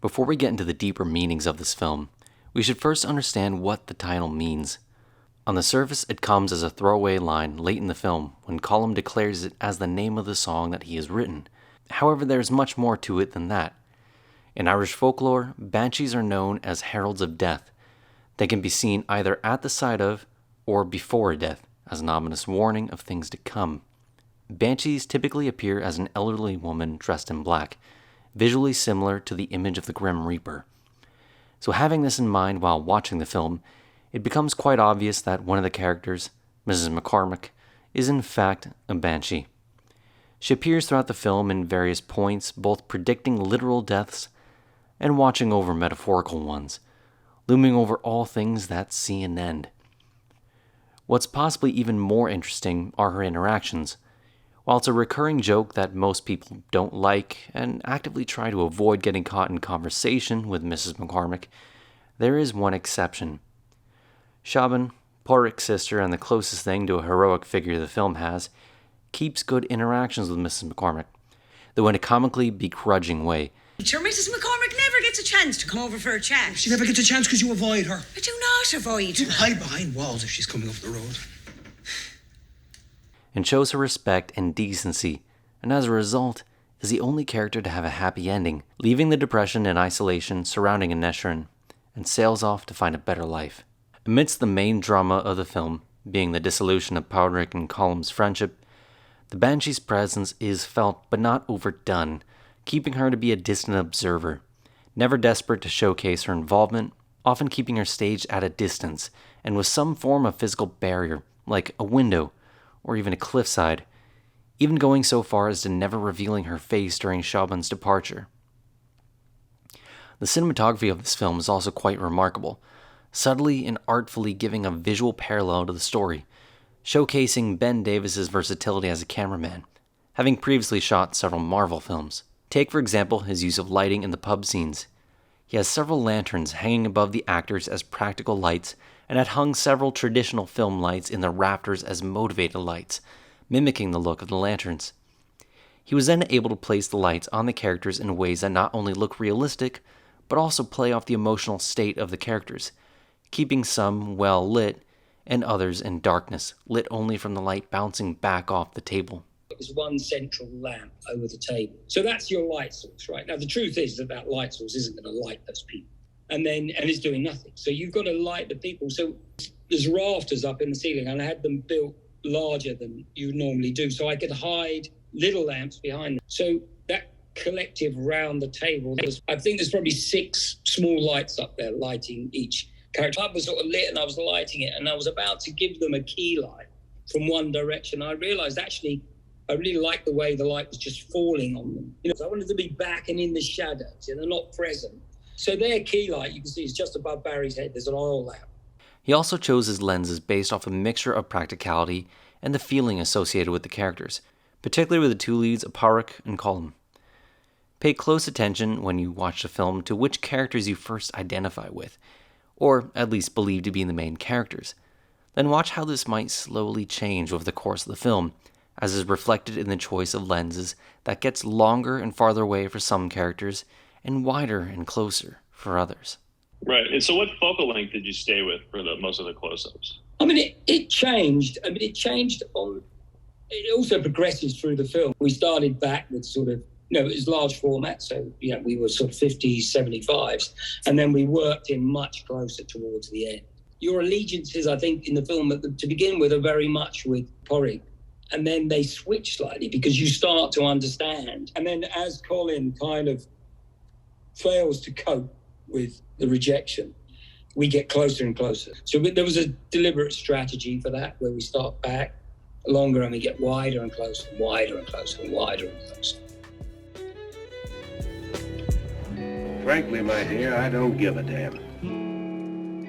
Before we get into the deeper meanings of this film, we should first understand what the title means. On the surface, it comes as a throwaway line late in the film when Colm declares it as the name of the song that he has written. However, there is much more to it than that. In Irish folklore, banshees are known as heralds of death. They can be seen either at the side of or before a death, as an ominous warning of things to come. Banshees typically appear as an elderly woman dressed in black, visually similar to the image of the Grim Reaper. So having this in mind while watching the film, it becomes quite obvious that one of the characters, Mrs. McCormick, is in fact a banshee. She appears throughout the film in various points, both predicting literal deaths and watching over metaphorical ones, looming over all things that see an end. What's possibly even more interesting are her interactions. While it's a recurring joke that most people don't like and actively try to avoid getting caught in conversation with Mrs. McCormick, there is one exception. Siobhan, Porrick's sister and the closest thing to a heroic figure the film has, keeps good interactions with Mrs. McCormick, though in a comically begrudging way. Sure, Mrs. McCormick never gets a chance to come over for a chat. She never gets a chance because you avoid her. I do not avoid her. You hide behind walls if she's coming up the road. And shows her respect and decency, and as a result, is the only character to have a happy ending, leaving the depression and isolation surrounding Inisherin, and sails off to find a better life. Amidst the main drama of the film, being the dissolution of Podrick and Colm's friendship, the Banshee's presence is felt but not overdone, keeping her to be a distant observer, never desperate to showcase her involvement, often keeping her staged at a distance, and with some form of physical barrier, like a window, or even a cliffside, even going so far as to never revealing her face during Siobhan's departure. The cinematography of this film is also quite remarkable, subtly and artfully giving a visual parallel to the story, showcasing Ben Davis's versatility as a cameraman, having previously shot several Marvel films. Take, for example, his use of lighting in the pub scenes. He has several lanterns hanging above the actors as practical lights, and had hung several traditional film lights in the rafters as motivated lights, mimicking the look of the lanterns. He was then able to place the lights on the characters in ways that not only look realistic, but also play off the emotional state of the characters, keeping some well lit and others in darkness, lit only from the light bouncing back off the table. There's one central lamp over the table. So that's your light source, right? Now, the truth is that light source isn't going to light those people. And it's doing nothing. So you've got to light the people. So there's rafters up in the ceiling, and I had them built larger than you normally do. So I could hide little lamps behind them. So that collective round the table, I think there's probably 6 small lights up there lighting each character. I was sort of lit and I was lighting it, and I was about to give them a key light from one direction. I realized actually I really liked the way the light was just falling on them. I wanted to be back and in the shadows, not present. So their key light, you can see, is just above Barry's head. There's an oil lamp. He also chose his lenses based off a mixture of practicality and the feeling associated with the characters, particularly with the 2 leads, Porrick and Colm. Pay close attention when you watch the film to which characters you first identify with, or at least believe to be the main characters. Then watch how this might slowly change over the course of the film, as is reflected in the choice of lenses that gets longer and farther away for some characters, and wider and closer for others. Right. And so what focal length did you stay with for most of the close-ups? It changed. It changed it also progresses through the film. We started back with sort of, it was large format. So, we were sort of 50s, 75s. And then we worked in much closer towards the end. Your allegiances, I think, in the film to begin with are very much with Porrick. And then they switch slightly because you start to understand. And then as Colin kind of fails to cope with the rejection, we get closer and closer. So there was a deliberate strategy for that, where we start back longer and we get wider and closer and wider and closer and wider and closer. Frankly, my dear, I don't give a damn.